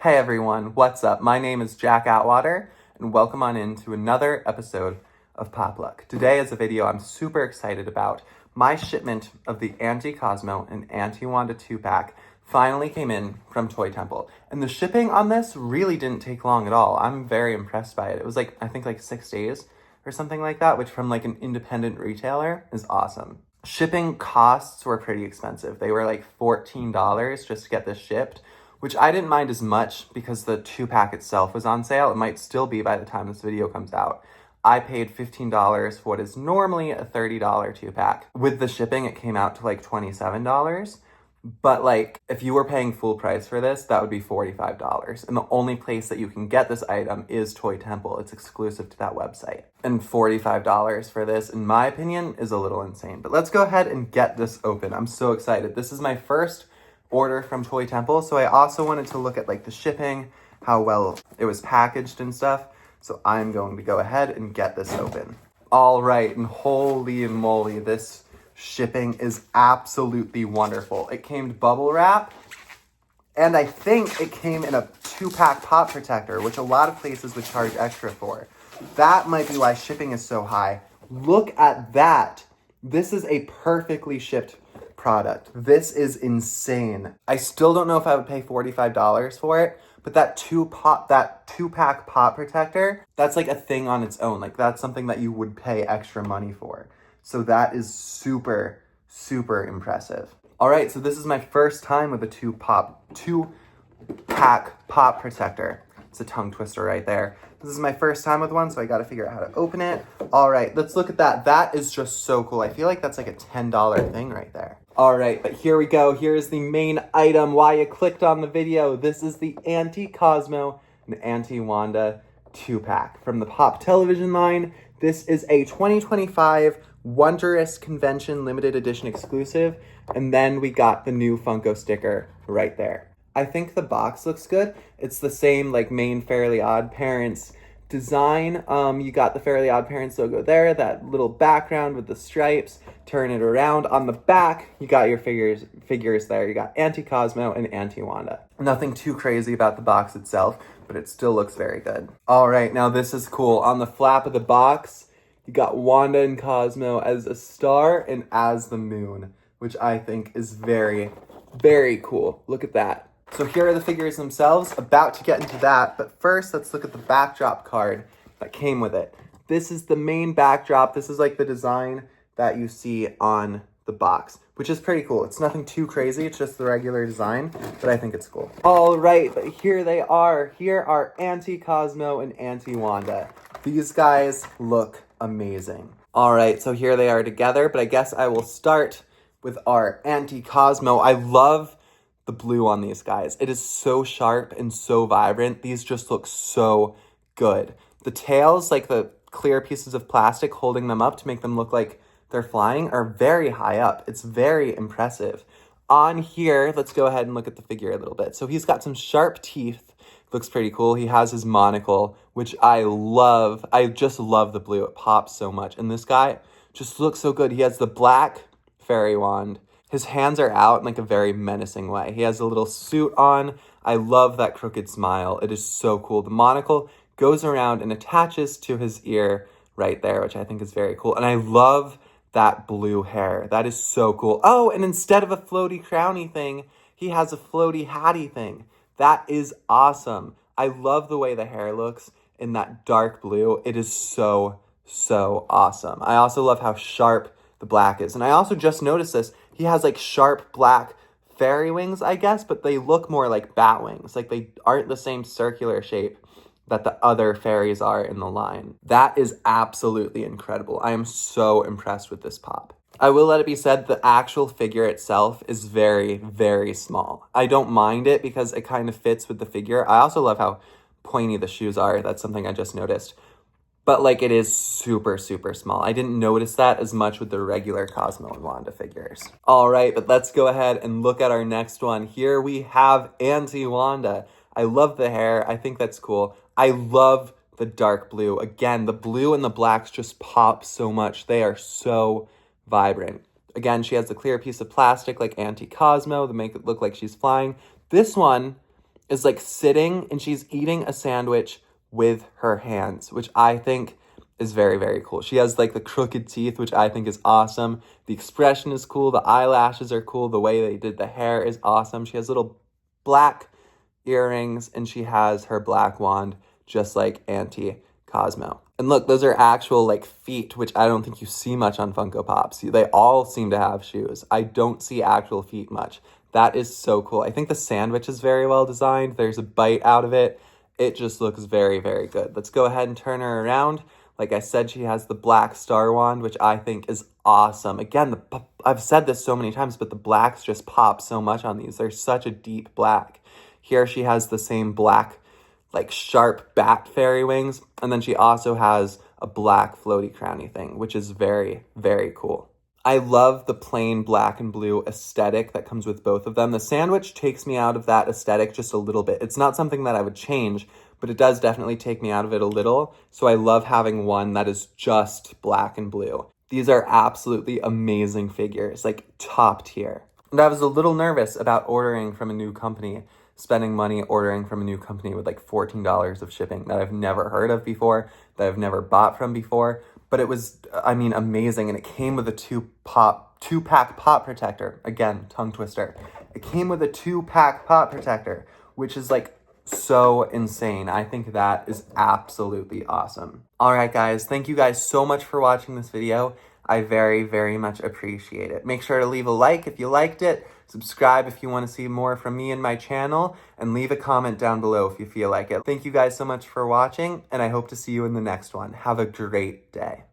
Hey everyone, what's up? My name is Jack Atwater, and welcome on into another episode of Pop Luck. Today is a video I'm super excited about. My shipment of the Anti-Cosmo and Anti-Wanda 2-pack finally came in from Toy Temple. And the shipping on this really didn't take long at all. I'm very impressed by it. It was I think 6 days or something like that, which from an independent retailer is awesome. Shipping costs were pretty expensive. They were $14 just to get this shipped, which I didn't mind as much because the 2-pack itself was on sale. It might still be by the time this video comes out. I paid $15 for what is normally a $30 2-pack. With the shipping, it came out to $27. But if you were paying full price for this, that would be $45. And the only place that you can get this item is Toy Temple. It's exclusive to that website. And $45 for this, in my opinion, is a little insane. But let's go ahead and get this open. I'm so excited. This is my first order from Toy Temple, so I also wanted to look at the shipping, how well it was packaged and stuff. So I'm going to go ahead and get this open. All right, and holy moly, this shipping is absolutely wonderful. It came bubble wrap, and I think it came in a 2-pack pop protector, which a lot of places would charge extra for. That might be why shipping is so high. Look at that. This is a perfectly shipped product. This is insane. I still don't know if I would pay $45 for it, but that 2-pack pop protector, that's a thing on its own. That's something that you would pay extra money for. So that is super, super impressive. All right, so this is my first time with a 2-pack pop protector. It's a tongue twister right there. This is my first time with one, so I got to figure out how to open it. All right, let's look at that. That is just so cool. I feel like that's a $10 thing right there. All right, but here we go. Here is the main item, why you clicked on the video. This is the Anti-Cosmo and Anti-Wanda 2-pack from the Pop Television line. This is a 2025 Wondrous Convention limited edition exclusive, and then we got the new Funko sticker right there. I think the box looks good. It's the same main Fairly Odd Parents design. You got the Fairly Odd Parents logo there, that little background with the stripes. Turn it around. On the back, you got your figures there. You got Anti-Cosmo and Anti-Wanda. Nothing too crazy about the box itself, but it still looks very good. All right, now this is cool. On the flap of the box, you got Wanda and Cosmo as a star and as the moon, which I think is very, very cool. Look at that. So here are the figures themselves. About to get into that, but first let's look at the backdrop card that came with it. This is the main backdrop. This is the design that you see on the box, which is pretty cool. It's nothing too crazy. It's just the regular design, but I think it's cool. All right, but here they are. Here are Anti-Cosmo and Anti-Wanda. These guys look amazing. All right, so here they are together, but I guess I will start with our Anti-Cosmo. I love the blue on these guys. It is so sharp and so vibrant. These just look so good. The tails, the clear pieces of plastic holding them up to make them look like they're flying, are very high up. It's very impressive. On here, let's go ahead and look at the figure a little bit. So he's got some sharp teeth. Looks pretty cool. He has his monocle, which I love. I just love the blue. It pops so much. And this guy just looks so good. He has the black fairy wand. His hands are out in a very menacing way. He has a little suit on. I love that crooked smile. It is so cool. The monocle goes around and attaches to his ear right there, which I think is very cool. And I love that blue hair. That is so cool. Oh, and instead of a floaty crowny thing, he has a floaty hatty thing. That is awesome. I love the way the hair looks in that dark blue. It is so, so awesome. I also love how sharp the black is. And I also just noticed this. He has sharp black fairy wings, I guess, but they look more like bat wings. They aren't the same circular shape that the other fairies are in the line. That is absolutely incredible. I am so impressed with this pop. I will let it be said the actual figure itself is very, very small. I don't mind it because it kind of fits with the figure. I also love how pointy the shoes are. That's something I just noticed. But it is super, super small. I didn't notice that as much with the regular Cosmo and Wanda figures. All right, but let's go ahead and look at our next one. Here we have Anti-Wanda. I love the hair. I think that's cool. I love the dark blue. Again, the blue and the blacks just pop so much. They are so vibrant. Again, she has a clear piece of plastic like Anti-Cosmo to make it look like she's flying. This one is like sitting and she's eating a sandwich with her hands, which I think is very, very cool. She has like the crooked teeth, which I think is awesome. The expression is cool. The eyelashes are cool. The way they did the hair is awesome. She has little black earrings and she has her black wand, just like Anti-Cosmo. And look, those are actual like feet, which I don't think you see much on Funko Pops. They all seem to have shoes. I don't see actual feet much. That is so cool. I think the sandwich is very well designed. There's a bite out of it. It just looks very, very good. Let's go ahead and turn her around. Like I said, she has the black star wand, which I think is awesome. Again, I've said this so many times, but the blacks just pop so much on these. They're such a deep black. Here she has the same black, like sharp bat fairy wings. And then she also has a black floaty crowny thing, which is very, very cool. I love the plain black and blue aesthetic that comes with both of them. The sandwich takes me out of that aesthetic just a little bit. It's not something that I would change, but it does definitely take me out of it a little. So I love having one that is just black and blue. These are absolutely amazing figures, like top tier. And I was a little nervous about ordering from a new company, spending money ordering from a new company with like $14 of shipping that I've never heard of before, that I've never bought from before. But it was, I mean, amazing. And it came with a two-pack pop protector. Again, tongue twister. It came with a 2-pack pop protector, which is like so insane. I think that is absolutely awesome. All right, guys. Thank you guys so much for watching this video. I very, very much appreciate it. Make sure to leave a like if you liked it. Subscribe if you want to see more from me and my channel, and leave a comment down below if you feel like it. Thank you guys so much for watching, and I hope to see you in the next one. Have a great day.